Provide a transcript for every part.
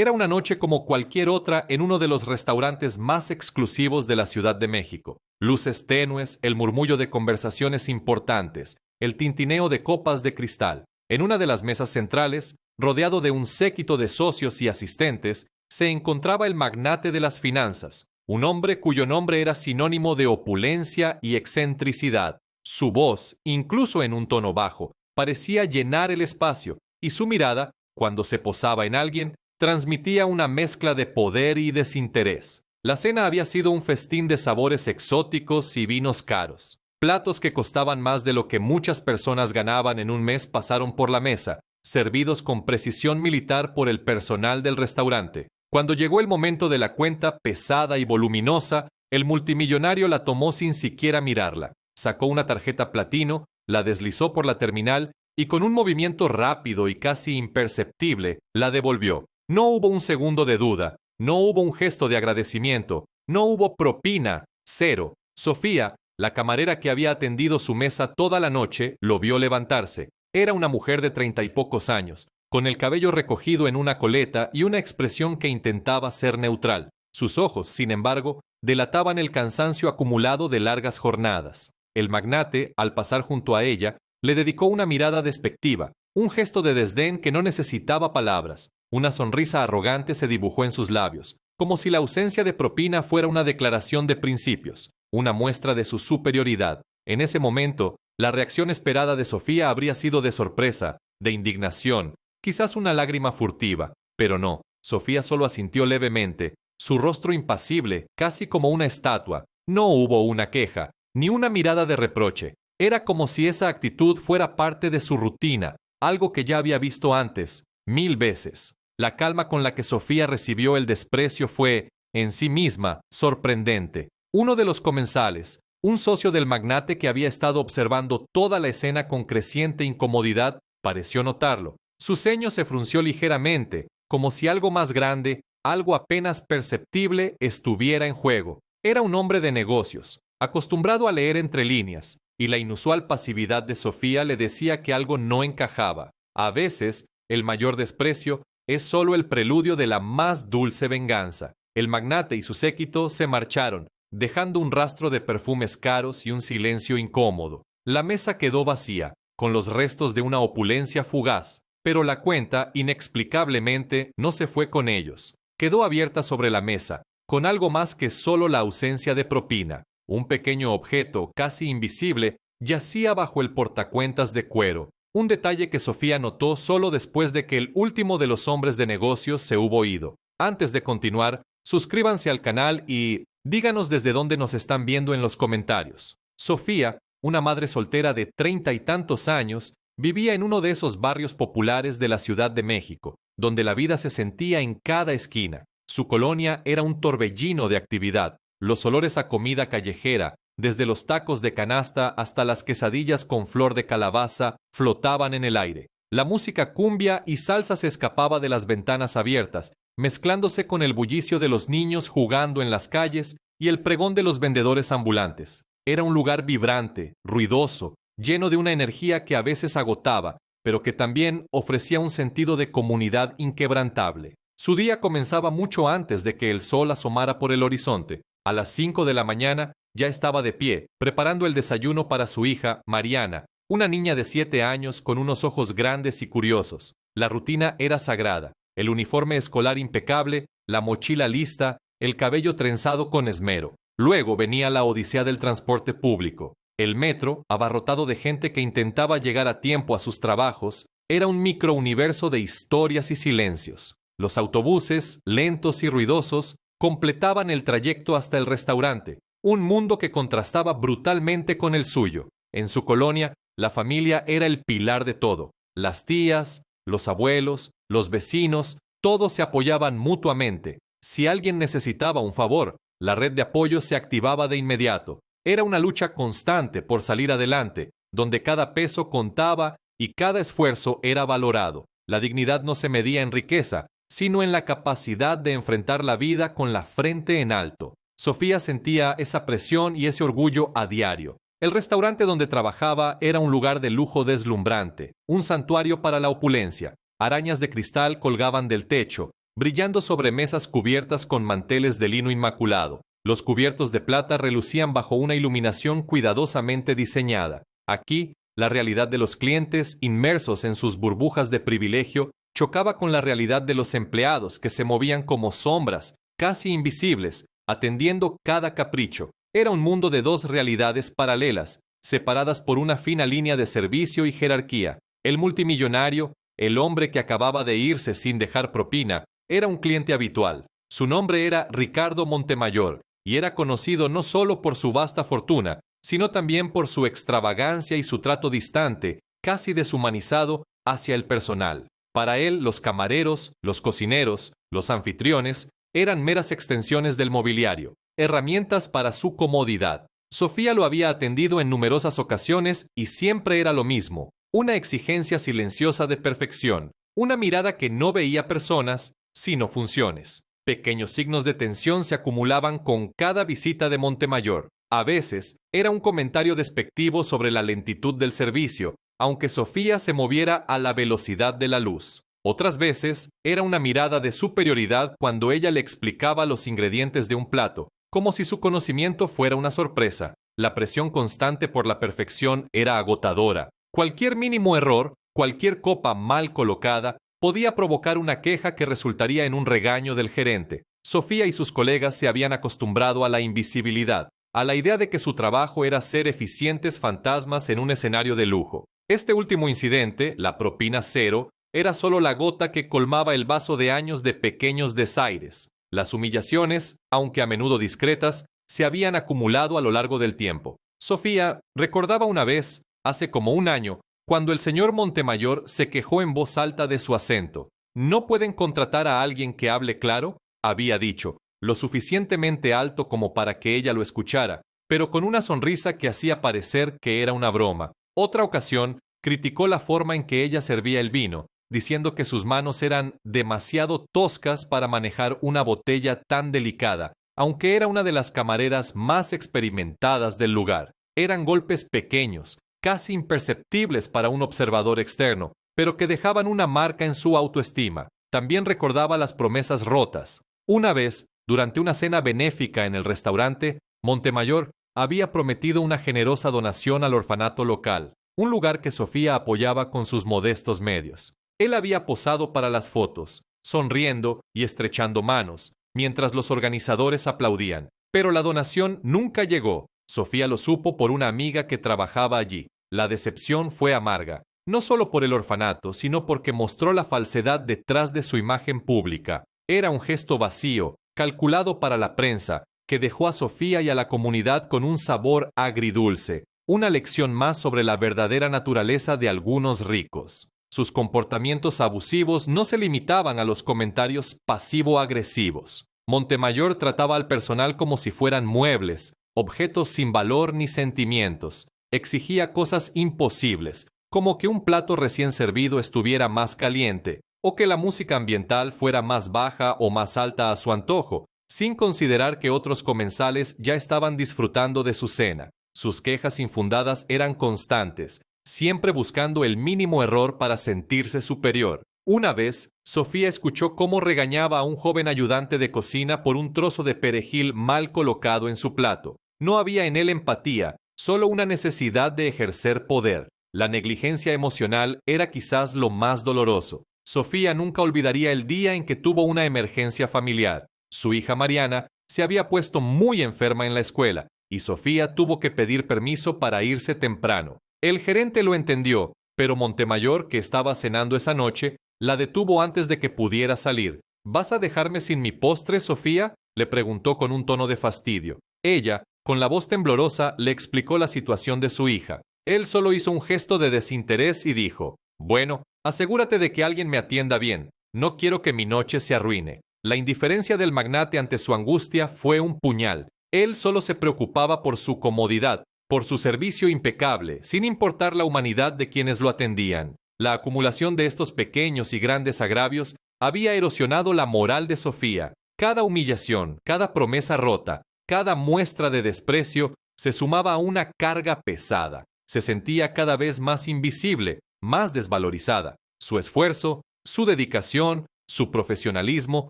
Era una noche como cualquier otra en uno de los restaurantes más exclusivos de la Ciudad de México. Luces tenues, el murmullo de conversaciones importantes, el tintineo de copas de cristal. En una de las mesas centrales, rodeado de un séquito de socios y asistentes, se encontraba el magnate de las finanzas, un hombre cuyo nombre era sinónimo de opulencia y excentricidad. Su voz, incluso en un tono bajo, parecía llenar el espacio, y su mirada, cuando se posaba en alguien, transmitía una mezcla de poder y desinterés. La cena había sido un festín de sabores exóticos y vinos caros. Platos que costaban más de lo que muchas personas ganaban en un mes pasaron por la mesa, servidos con precisión militar por el personal del restaurante. Cuando llegó el momento de la cuenta pesada y voluminosa, el multimillonario la tomó sin siquiera mirarla. Sacó una tarjeta platino, la deslizó por la terminal y con un movimiento rápido y casi imperceptible, la devolvió. No hubo un segundo de duda, no hubo un gesto de agradecimiento, no hubo propina, cero. Sofía, la camarera que había atendido su mesa toda la noche, lo vio levantarse. Era una mujer de 30 y pocos años, con el cabello recogido en una coleta y una expresión que intentaba ser neutral. Sus ojos, sin embargo, delataban el cansancio acumulado de largas jornadas. El magnate, al pasar junto a ella, le dedicó una mirada despectiva, un gesto de desdén que no necesitaba palabras. Una sonrisa arrogante se dibujó en sus labios, como si la ausencia de propina fuera una declaración de principios, una muestra de su superioridad. En ese momento, la reacción esperada de Sofía habría sido de sorpresa, de indignación, quizás una lágrima furtiva, pero no. Sofía solo asintió levemente, su rostro impasible, casi como una estatua. No hubo una queja, ni una mirada de reproche. Era como si esa actitud fuera parte de su rutina, algo que ya había visto antes, 1000 veces. La calma con la que Sofía recibió el desprecio fue, en sí misma, sorprendente. Uno de los comensales, un socio del magnate que había estado observando toda la escena con creciente incomodidad, pareció notarlo. Su ceño se frunció ligeramente, como si algo más grande, algo apenas perceptible, estuviera en juego. Era un hombre de negocios, acostumbrado a leer entre líneas, y la inusual pasividad de Sofía le decía que algo no encajaba. A veces, el mayor desprecio es solo el preludio de la más dulce venganza. El magnate y su séquito se marcharon, dejando un rastro de perfumes caros y un silencio incómodo. La mesa quedó vacía, con los restos de una opulencia fugaz, pero la cuenta, inexplicablemente, no se fue con ellos. Quedó abierta sobre la mesa, con algo más que solo la ausencia de propina. Un pequeño objeto, casi invisible, yacía bajo el portacuentas de cuero. Un detalle que Sofía notó solo después de que el último de los hombres de negocios se hubo ido. Antes de continuar, suscríbanse al canal y díganos desde dónde nos están viendo en los comentarios. Sofía, una madre soltera de 30 y tantos años, vivía en uno de esos barrios populares de la Ciudad de México, donde la vida se sentía en cada esquina. Su colonia era un torbellino de actividad. Los olores a comida callejera, desde los tacos de canasta hasta las quesadillas con flor de calabaza, flotaban en el aire. La música cumbia y salsa se escapaba de las ventanas abiertas, mezclándose con el bullicio de los niños jugando en las calles y el pregón de los vendedores ambulantes. Era un lugar vibrante, ruidoso, lleno de una energía que a veces agotaba, pero que también ofrecía un sentido de comunidad inquebrantable. Su día comenzaba mucho antes de que el sol asomara por el horizonte. A las 5 de la mañana ya estaba de pie, preparando el desayuno para su hija, Mariana, una niña de 7 años con unos ojos grandes y curiosos. La rutina era sagrada, el uniforme escolar impecable, la mochila lista, el cabello trenzado con esmero. Luego venía la odisea del transporte público. El metro, abarrotado de gente que intentaba llegar a tiempo a sus trabajos, era un microuniverso de historias y silencios. Los autobuses, lentos y ruidosos, completaban el trayecto hasta el restaurante, un mundo que contrastaba brutalmente con el suyo. En su colonia, la familia era el pilar de todo. Las tías, los abuelos, los vecinos, todos se apoyaban mutuamente. Si alguien necesitaba un favor, la red de apoyo se activaba de inmediato. Era una lucha constante por salir adelante, donde cada peso contaba y cada esfuerzo era valorado. La dignidad no se medía en riqueza, sino en la capacidad de enfrentar la vida con la frente en alto. Sofía sentía esa presión y ese orgullo a diario. El restaurante donde trabajaba era un lugar de lujo deslumbrante, un santuario para la opulencia. Arañas de cristal colgaban del techo, brillando sobre mesas cubiertas con manteles de lino inmaculado. Los cubiertos de plata relucían bajo una iluminación cuidadosamente diseñada. Aquí, la realidad de los clientes, inmersos en sus burbujas de privilegio, chocaba con la realidad de los empleados que se movían como sombras, casi invisibles, atendiendo cada capricho. Era un mundo de dos realidades paralelas, separadas por una fina línea de servicio y jerarquía. El multimillonario, el hombre que acababa de irse sin dejar propina, era un cliente habitual. Su nombre era Ricardo Montemayor, y era conocido no solo por su vasta fortuna, sino también por su extravagancia y su trato distante, casi deshumanizado, hacia el personal. Para él, los camareros, los cocineros, los anfitriones, eran meras extensiones del mobiliario, herramientas para su comodidad. Sofía lo había atendido en numerosas ocasiones y siempre era lo mismo, una exigencia silenciosa de perfección, una mirada que no veía personas, sino funciones. Pequeños signos de tensión se acumulaban con cada visita de Montemayor. A veces, era un comentario despectivo sobre la lentitud del servicio, aunque Sofía se moviera a la velocidad de la luz. Otras veces, era una mirada de superioridad cuando ella le explicaba los ingredientes de un plato, como si su conocimiento fuera una sorpresa. La presión constante por la perfección era agotadora. Cualquier mínimo error, cualquier copa mal colocada, podía provocar una queja que resultaría en un regaño del gerente. Sofía y sus colegas se habían acostumbrado a la invisibilidad, a la idea de que su trabajo era ser eficientes fantasmas en un escenario de lujo. Este último incidente, la propina cero, era solo la gota que colmaba el vaso de años de pequeños desaires. Las humillaciones, aunque a menudo discretas, se habían acumulado a lo largo del tiempo. Sofía recordaba una vez, hace como un año, cuando el señor Montemayor se quejó en voz alta de su acento. ¿No pueden contratar a alguien que hable claro?, había dicho, lo suficientemente alto como para que ella lo escuchara, pero con una sonrisa que hacía parecer que era una broma. Otra ocasión, criticó la forma en que ella servía el vino, diciendo que sus manos eran demasiado toscas para manejar una botella tan delicada, aunque era una de las camareras más experimentadas del lugar. Eran golpes pequeños, casi imperceptibles para un observador externo, pero que dejaban una marca en su autoestima. También recordaba las promesas rotas. Una vez, durante una cena benéfica en el restaurante, Montemayor había prometido una generosa donación al orfanato local, un lugar que Sofía apoyaba con sus modestos medios. Él había posado para las fotos, sonriendo y estrechando manos, mientras los organizadores aplaudían. Pero la donación nunca llegó. Sofía lo supo por una amiga que trabajaba allí. La decepción fue amarga, no solo por el orfanato, sino porque mostró la falsedad detrás de su imagen pública. Era un gesto vacío, calculado para la prensa, que dejó a Sofía y a la comunidad con un sabor agridulce, una lección más sobre la verdadera naturaleza de algunos ricos. Sus comportamientos abusivos no se limitaban a los comentarios pasivo-agresivos. Montemayor trataba al personal como si fueran muebles, objetos sin valor ni sentimientos. Exigía cosas imposibles, como que un plato recién servido estuviera más caliente, o que la música ambiental fuera más baja o más alta a su antojo, sin considerar que otros comensales ya estaban disfrutando de su cena. Sus quejas infundadas eran constantes, siempre buscando el mínimo error para sentirse superior. Una vez, Sofía escuchó cómo regañaba a un joven ayudante de cocina por un trozo de perejil mal colocado en su plato. No había en él empatía, solo una necesidad de ejercer poder. La negligencia emocional era quizás lo más doloroso. Sofía nunca olvidaría el día en que tuvo una emergencia familiar. Su hija Mariana se había puesto muy enferma en la escuela, y Sofía tuvo que pedir permiso para irse temprano. El gerente lo entendió, pero Montemayor, que estaba cenando esa noche, la detuvo antes de que pudiera salir. ¿Vas a dejarme sin mi postre, Sofía?, le preguntó con un tono de fastidio. Ella, con la voz temblorosa, le explicó la situación de su hija. Él solo hizo un gesto de desinterés y dijo, «Bueno, asegúrate de que alguien me atienda bien. No quiero que mi noche se arruine». La indiferencia del magnate ante su angustia fue un puñal. Él solo se preocupaba por su comodidad, por su servicio impecable, sin importar la humanidad de quienes lo atendían. La acumulación de estos pequeños y grandes agravios había erosionado la moral de Sofía. Cada humillación, cada promesa rota, cada muestra de desprecio se sumaba a una carga pesada. Se sentía cada vez más invisible, más desvalorizada. Su esfuerzo, su dedicación, Su profesionalismo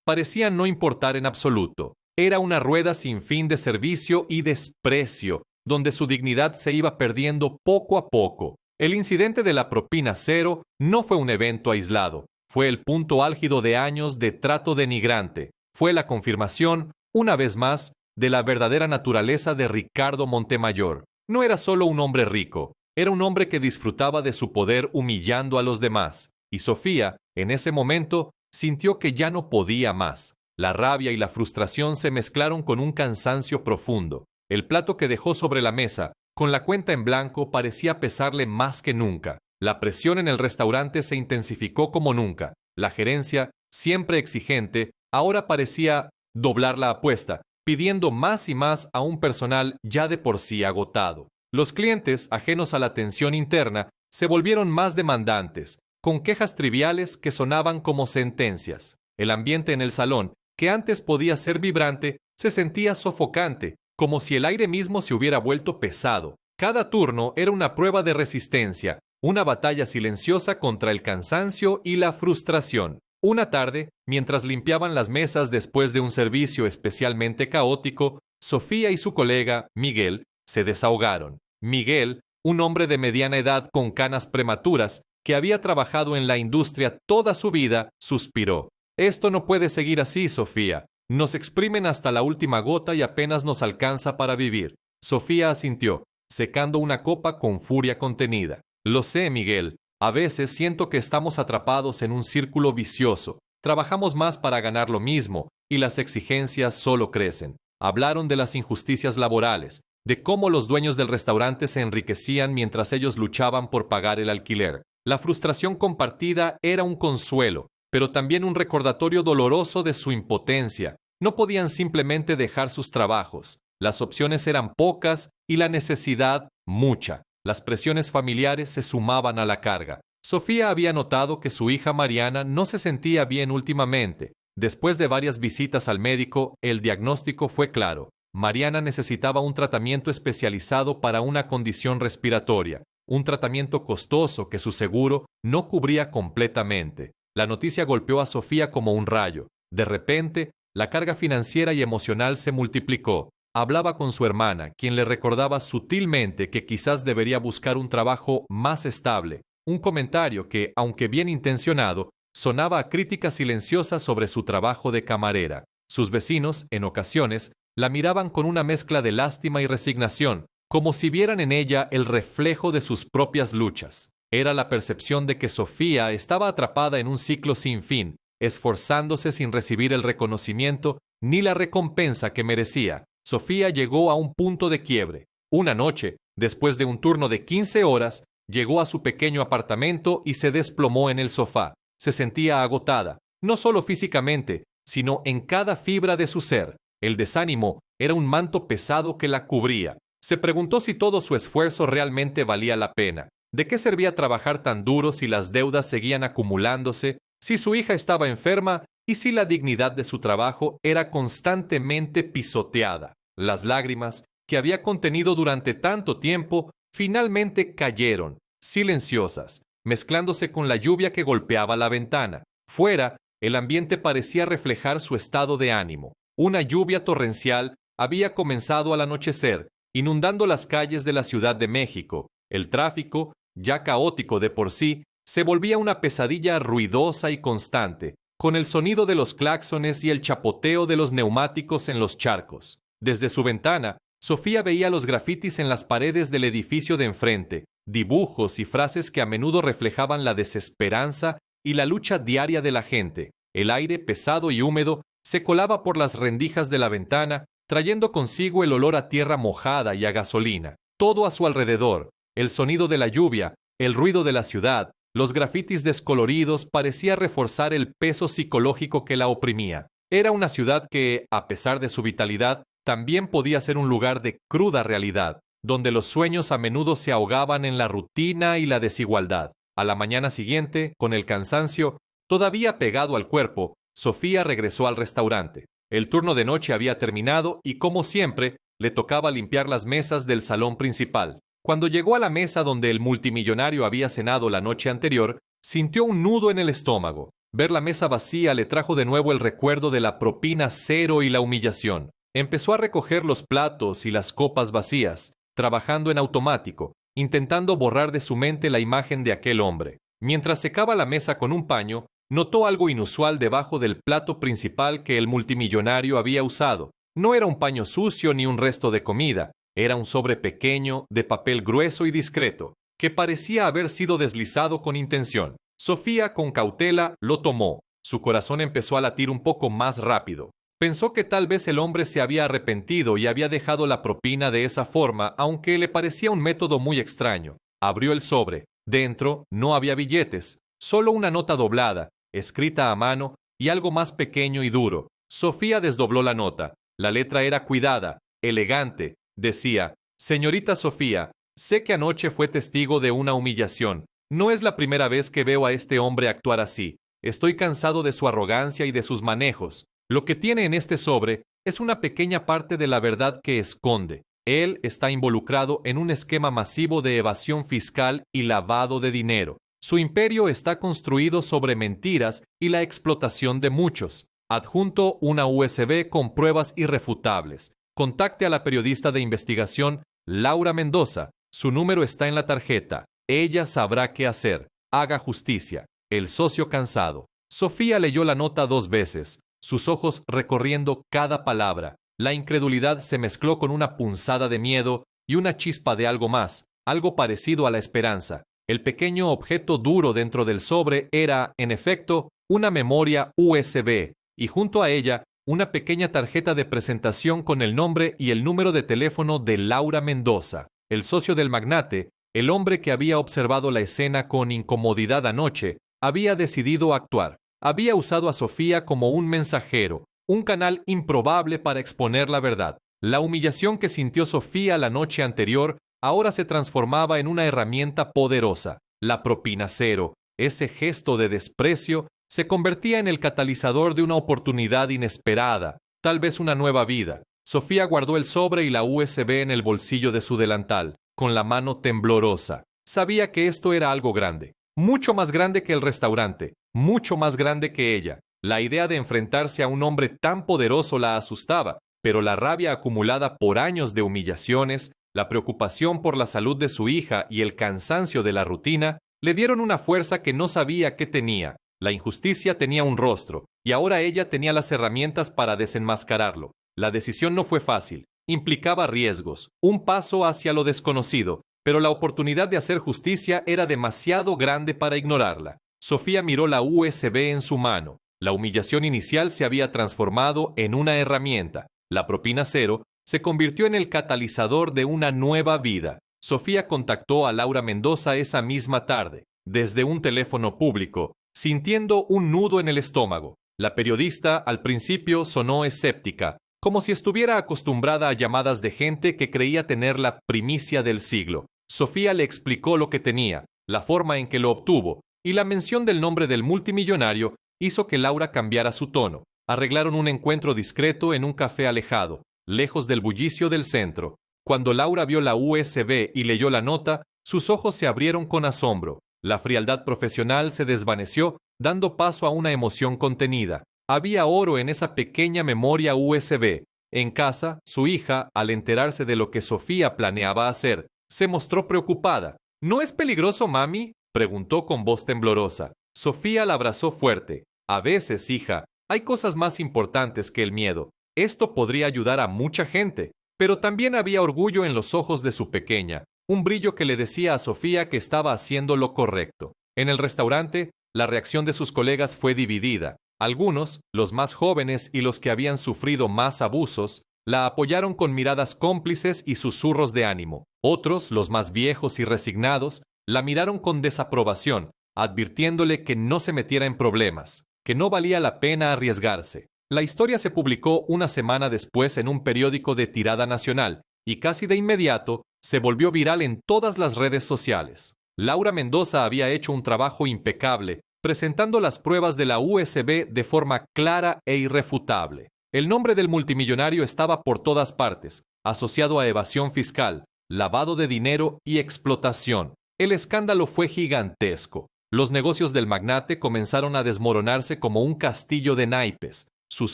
parecía no importar en absoluto. Era una rueda sin fin de servicio y desprecio, donde su dignidad se iba perdiendo poco a poco. El incidente de la propina cero no fue un evento aislado. Fue el punto álgido de años de trato denigrante. Fue la confirmación, una vez más, de la verdadera naturaleza de Ricardo Montemayor. No era solo un hombre rico, era un hombre que disfrutaba de su poder humillando a los demás. Y Sofía, en ese momento, sintió que ya no podía más. La rabia y la frustración se mezclaron con un cansancio profundo. El plato que dejó sobre la mesa, con la cuenta en blanco, parecía pesarle más que nunca. La presión en el restaurante se intensificó como nunca. La gerencia, siempre exigente, ahora parecía doblar la apuesta, pidiendo más y más a un personal ya de por sí agotado. Los clientes, ajenos a la tensión interna, se volvieron más demandantes, con quejas triviales que sonaban como sentencias. El ambiente en el salón, que antes podía ser vibrante, se sentía sofocante, como si el aire mismo se hubiera vuelto pesado. Cada turno era una prueba de resistencia, una batalla silenciosa contra el cansancio y la frustración. Una tarde, mientras limpiaban las mesas después de un servicio especialmente caótico, Sofía y su colega, Miguel, se desahogaron. Miguel, un hombre de mediana edad con canas prematuras, que había trabajado en la industria toda su vida, suspiró. «Esto no puede seguir así, Sofía. Nos exprimen hasta la última gota y apenas nos alcanza para vivir». Sofía asintió, secando una copa con furia contenida. «Lo sé, Miguel. A veces siento que estamos atrapados en un círculo vicioso. Trabajamos más para ganar lo mismo y las exigencias solo crecen». Hablaron de las injusticias laborales, de cómo los dueños del restaurante se enriquecían mientras ellos luchaban por pagar el alquiler. La frustración compartida era un consuelo, pero también un recordatorio doloroso de su impotencia. No podían simplemente dejar sus trabajos. Las opciones eran pocas y la necesidad mucha. Las presiones familiares se sumaban a la carga. Sofía había notado que su hija Mariana no se sentía bien últimamente. Después de varias visitas al médico, el diagnóstico fue claro. Mariana necesitaba un tratamiento especializado para una condición respiratoria, un tratamiento costoso que su seguro no cubría completamente. La noticia golpeó a Sofía como un rayo. De repente, la carga financiera y emocional se multiplicó. Hablaba con su hermana, quien le recordaba sutilmente que quizás debería buscar un trabajo más estable, un comentario que, aunque bien intencionado, sonaba a crítica silenciosa sobre su trabajo de camarera. Sus vecinos, en ocasiones, la miraban con una mezcla de lástima y resignación, como si vieran en ella el reflejo de sus propias luchas. Era la percepción de que Sofía estaba atrapada en un ciclo sin fin, esforzándose sin recibir el reconocimiento ni la recompensa que merecía. Sofía llegó a un punto de quiebre. Una noche, después de un turno de 15 horas, llegó a su pequeño apartamento y se desplomó en el sofá. Se sentía agotada, no solo físicamente, sino en cada fibra de su ser. El desánimo era un manto pesado que la cubría. Se preguntó si todo su esfuerzo realmente valía la pena. ¿De qué servía trabajar tan duro si las deudas seguían acumulándose, si su hija estaba enferma y si la dignidad de su trabajo era constantemente pisoteada? Las lágrimas, que había contenido durante tanto tiempo, finalmente cayeron, silenciosas, mezclándose con la lluvia que golpeaba la ventana. Fuera, el ambiente parecía reflejar su estado de ánimo. Una lluvia torrencial había comenzado al anochecer, inundando las calles de la Ciudad de México. El tráfico, ya caótico de por sí, se volvía una pesadilla ruidosa y constante, con el sonido de los claxones y el chapoteo de los neumáticos en los charcos. Desde su ventana, Sofía veía los grafitis en las paredes del edificio de enfrente, dibujos y frases que a menudo reflejaban la desesperanza y la lucha diaria de la gente. El aire, pesado y húmedo, se colaba por las rendijas de la ventana, trayendo consigo el olor a tierra mojada y a gasolina. Todo a su alrededor, el sonido de la lluvia, el ruido de la ciudad, los grafitis descoloridos, parecía reforzar el peso psicológico que la oprimía. Era una ciudad que, a pesar de su vitalidad, también podía ser un lugar de cruda realidad, donde los sueños a menudo se ahogaban en la rutina y la desigualdad. A la mañana siguiente, con el cansancio todavía pegado al cuerpo, Sofía regresó al restaurante. El turno de noche había terminado y, como siempre, le tocaba limpiar las mesas del salón principal. Cuando llegó a la mesa donde el multimillonario había cenado la noche anterior, sintió un nudo en el estómago. Ver la mesa vacía le trajo de nuevo el recuerdo de la propina cero y la humillación. Empezó a recoger los platos y las copas vacías, trabajando en automático, intentando borrar de su mente la imagen de aquel hombre. Mientras secaba la mesa con un paño, notó algo inusual debajo del plato principal que el multimillonario había usado. No era un paño sucio ni un resto de comida, era un sobre pequeño, de papel grueso y discreto, que parecía haber sido deslizado con intención. Sofía, con cautela, lo tomó. Su corazón empezó a latir un poco más rápido. Pensó que tal vez el hombre se había arrepentido y había dejado la propina de esa forma, aunque le parecía un método muy extraño. Abrió el sobre. Dentro no había billetes, solo una nota doblada, escrita a mano, y algo más pequeño y duro. Sofía desdobló la nota. La letra era cuidada, elegante. Decía: «Señorita Sofía, sé que anoche fue testigo de una humillación. No es la primera vez que veo a este hombre actuar así. Estoy cansado de su arrogancia y de sus manejos. Lo que tiene en este sobre es una pequeña parte de la verdad que esconde. Él está involucrado en un esquema masivo de evasión fiscal y lavado de dinero. Su imperio está construido sobre mentiras y la explotación de muchos. Adjunto una USB con pruebas irrefutables. Contacte a la periodista de investigación Laura Mendoza. Su número está en la tarjeta. Ella sabrá qué hacer. Haga justicia. El socio cansado». Sofía leyó la nota 2 veces, sus ojos recorriendo cada palabra. La incredulidad se mezcló con una punzada de miedo y una chispa de algo más, algo parecido a la esperanza. El pequeño objeto duro dentro del sobre era, en efecto, una memoria USB, y junto a ella, una pequeña tarjeta de presentación con el nombre y el número de teléfono de Laura Mendoza, el socio del magnate. El hombre que había observado la escena con incomodidad anoche había decidido actuar. Había usado a Sofía como un mensajero, un canal improbable para exponer la verdad. La humillación que sintió Sofía la noche anterior ahora se transformaba en una herramienta poderosa. La propina cero, ese gesto de desprecio, se convertía en el catalizador de una oportunidad inesperada, tal vez una nueva vida. Sofía guardó el sobre y la USB en el bolsillo de su delantal, con la mano temblorosa. Sabía que esto era algo grande, mucho más grande que el restaurante, mucho más grande que ella. La idea de enfrentarse a un hombre tan poderoso la asustaba, pero la rabia acumulada por años de humillaciones, la preocupación por la salud de su hija y el cansancio de la rutina le dieron una fuerza que no sabía que tenía. La injusticia tenía un rostro, y ahora ella tenía las herramientas para desenmascararlo. La decisión no fue fácil. Implicaba riesgos, un paso hacia lo desconocido, pero la oportunidad de hacer justicia era demasiado grande para ignorarla. Sofía miró la USB en su mano. La humillación inicial se había transformado en una herramienta. La propina cero se convirtió en el catalizador de una nueva vida. Sofía contactó a Laura Mendoza esa misma tarde, desde un teléfono público, sintiendo un nudo en el estómago. La periodista al principio sonó escéptica, como si estuviera acostumbrada a llamadas de gente que creía tener la primicia del siglo. Sofía le explicó lo que tenía, la forma en que lo obtuvo, y la mención del nombre del multimillonario hizo que Laura cambiara su tono. Arreglaron un encuentro discreto en un café alejado, lejos del bullicio del centro. Cuando Laura vio la USB y leyó la nota, sus ojos se abrieron con asombro. La frialdad profesional se desvaneció, dando paso a una emoción contenida. Había oro en esa pequeña memoria USB. En casa, su hija, al enterarse de lo que Sofía planeaba hacer, se mostró preocupada. «¿No es peligroso, mami?», preguntó con voz temblorosa. Sofía la abrazó fuerte. «A veces, hija, hay cosas más importantes que el miedo. Esto podría ayudar a mucha gente». Pero también había orgullo en los ojos de su pequeña, un brillo que le decía a Sofía que estaba haciendo lo correcto. En el restaurante, la reacción de sus colegas fue dividida. Algunos, los más jóvenes y los que habían sufrido más abusos, la apoyaron con miradas cómplices y susurros de ánimo. Otros, los más viejos y resignados, la miraron con desaprobación, advirtiéndole que no se metiera en problemas, que no valía la pena arriesgarse. La historia se publicó una semana después en un periódico de tirada nacional y casi de inmediato se volvió viral en todas las redes sociales. Laura Mendoza había hecho un trabajo impecable, presentando las pruebas de la USB de forma clara e irrefutable. El nombre del multimillonario estaba por todas partes, asociado a evasión fiscal, lavado de dinero y explotación. El escándalo fue gigantesco. Los negocios del magnate comenzaron a desmoronarse como un castillo de naipes. Sus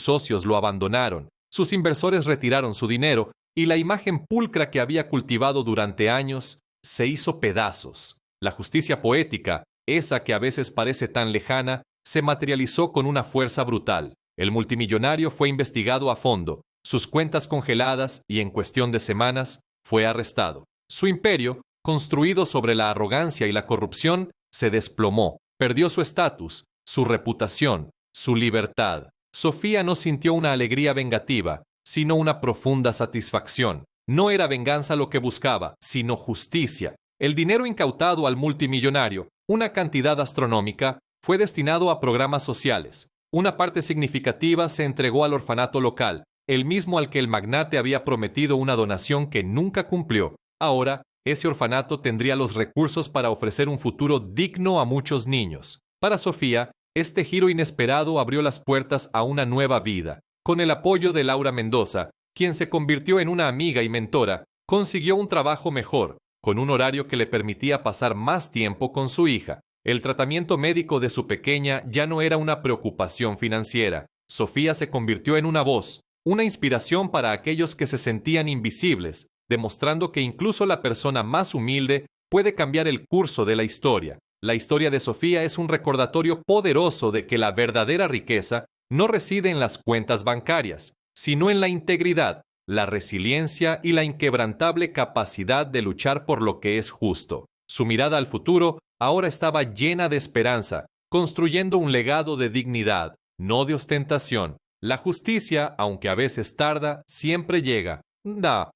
socios lo abandonaron, sus inversores retiraron su dinero y la imagen pulcra que había cultivado durante años se hizo pedazos. La justicia poética, esa que a veces parece tan lejana, se materializó con una fuerza brutal. El multimillonario fue investigado a fondo, sus cuentas congeladas y en cuestión de semanas fue arrestado. Su imperio, construido sobre la arrogancia y la corrupción, se desplomó, perdió su estatus, su reputación, su libertad. Sofía no sintió una alegría vengativa, sino una profunda satisfacción. No era venganza lo que buscaba, sino justicia. El dinero incautado al multimillonario, una cantidad astronómica, fue destinado a programas sociales. Una parte significativa se entregó al orfanato local, el mismo al que el magnate había prometido una donación que nunca cumplió. Ahora, ese orfanato tendría los recursos para ofrecer un futuro digno a muchos niños. Para Sofía, este giro inesperado abrió las puertas a una nueva vida. Con el apoyo de Laura Mendoza, quien se convirtió en una amiga y mentora, consiguió un trabajo mejor, con un horario que le permitía pasar más tiempo con su hija. El tratamiento médico de su pequeña ya no era una preocupación financiera. Sofía se convirtió en una voz, una inspiración para aquellos que se sentían invisibles, demostrando que incluso la persona más humilde puede cambiar el curso de la historia. La historia de Sofía es un recordatorio poderoso de que la verdadera riqueza no reside en las cuentas bancarias, sino en la integridad, la resiliencia y la inquebrantable capacidad de luchar por lo que es justo. Su mirada al futuro ahora estaba llena de esperanza, construyendo un legado de dignidad, no de ostentación. La justicia, aunque a veces tarda, siempre llega. Da